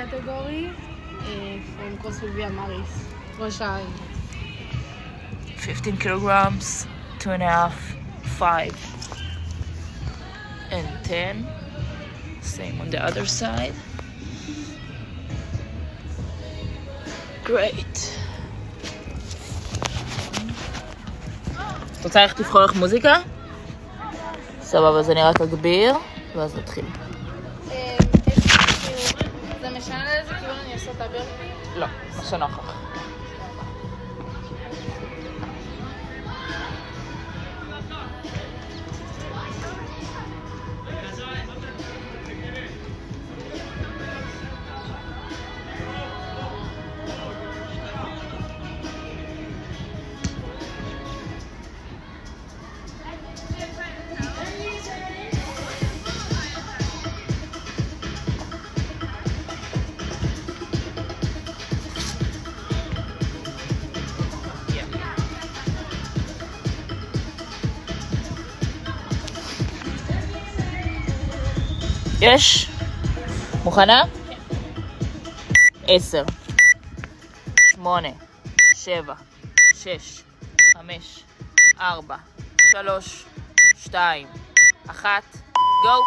category from Kosovo Maris, ראש העין. 15 kilograms, 2.5, 5, and 10. Same on the other side. Great. את רוצה איך תבחור לך מוזיקה? סבבה, אז אני רק אגביר, ואז נתחיל. זה משנה לאיזה כיוון אני עושה את הברפי? לא, מה שנוח לך. יש? מוכנה? 10, 8, 7, 6, 5, 4, 3, 2, 1, גו!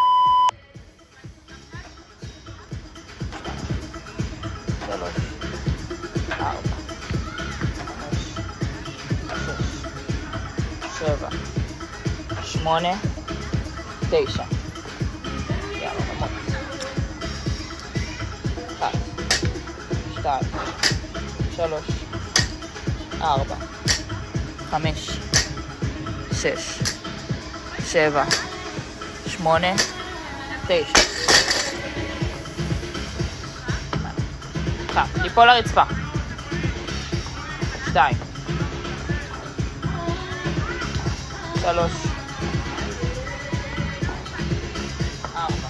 3, 4, 5, 6, 7, 8, 9. יאללה, נמות. 1, 2, 3, 4, 5, 6, 7, 8, 9. 1, ליפול לרצפה. 2, 3, 4,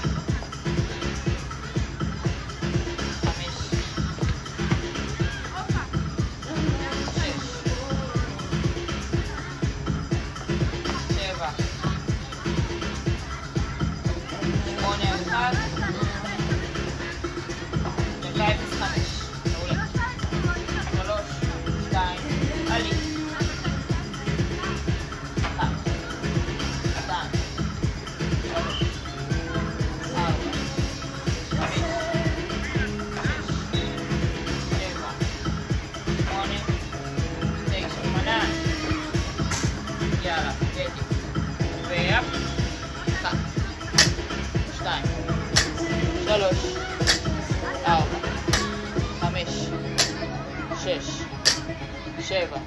7,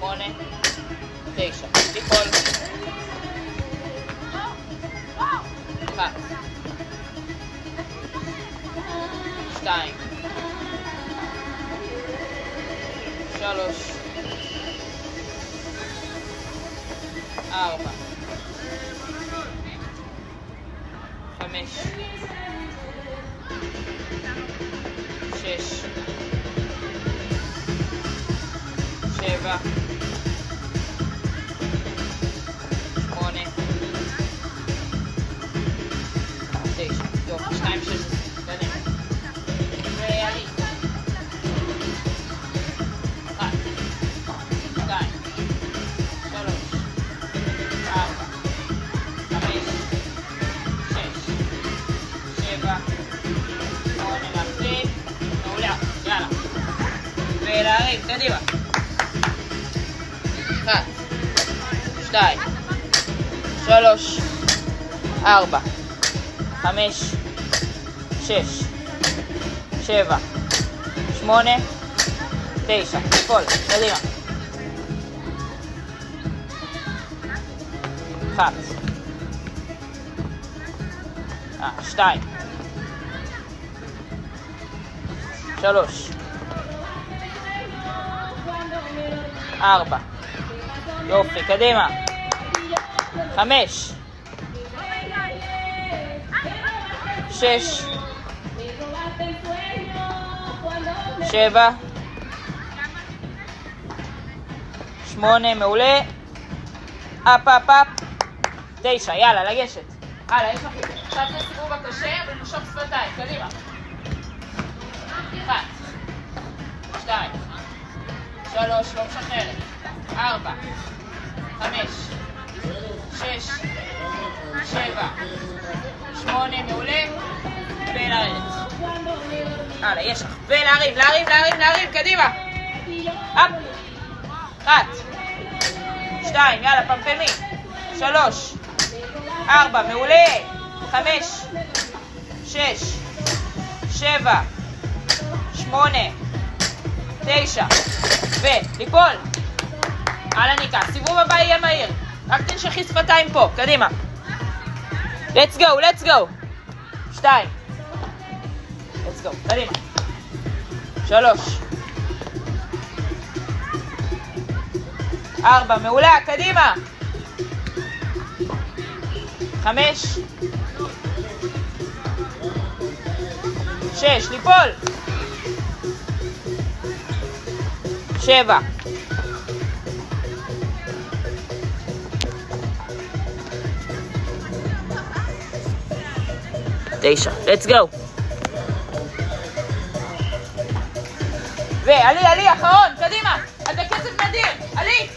8, 9. ליפול. 1, 2, 3, 4, 5, 6, 7, 8, 9. יופי, 2, 6, קדימה. ויאללה. 1, 2, 3, 4, 5, 6, 7, 8, להחזיק. מעולה, יאללה. ולהרים, קדימה. 1, 2, 3, 4, 5, 6, 7, 8, 9. ליפול, קדימה. 1, 2, 3, 4. יופי, קדימה. 5, 6, 7, 8, מעולה. אפ, אפ, אפ. 9, יאללה, לגשת. הלאה, יש לך קצת לסיבוב הקשה, ונשוך שפתיים, קדימה. 3, לא משחררת. 4, 5, 6, 7, 8, מעולה. ולרדת. הלאה, יש לך. ולהרים, קדימה. אפ. 1, 2, יאללה, פמפמי. 3, 4, מעולה. 5, 6, 7, 8, 9, וליפול. הלאה ניקה. סיבוב הבא יהיה מהיר. רק תנשכי שפתיים פה, קדימה. let's go. 2. let's go, קדימה. 3. 4, מעולה, קדימה. 5. 6, ליפול. 7. 9, let's go. ועלי, אחרון, קדימה. את בקצב נדיר, עלי.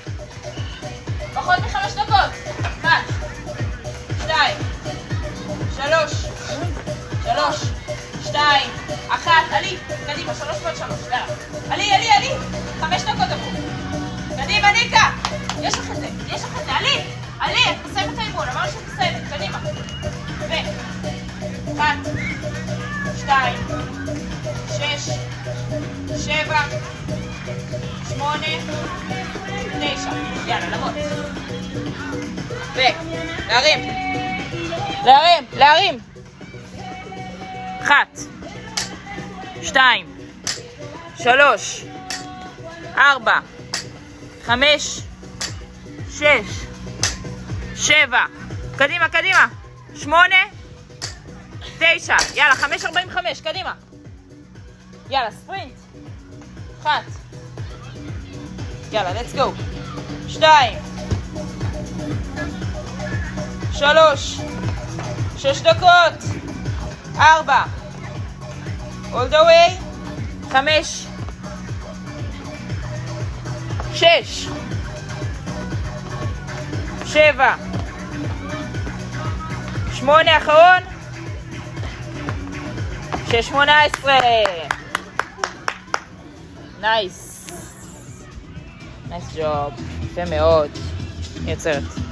פחות מ5 דקות. 1, 2, 3, 2, 1, עלי. קדימה, 3 ועוד 3, יאללה. עלי. 5 דקות עברו. קדימה, ניקה. יש לך את זה, עלי, את מסיימת את האימון, אמרנו שאת מסיימת, קדימה. 1, 2, 6, 7, 8, 9. יאללה, למות. להרים. 1, 2, 3, 4, 5, 6, 7. קדימה. 8, 9. יאללה, 5:45, קדימה. יאללה, ספרינט. 1. יאללה, let's go. 2. 3. 6 דקות. 4. all the way. 5. 6. 7. 8 אחרון. 6:18. נייס ג'וב. יפה מאוד. יוצרת.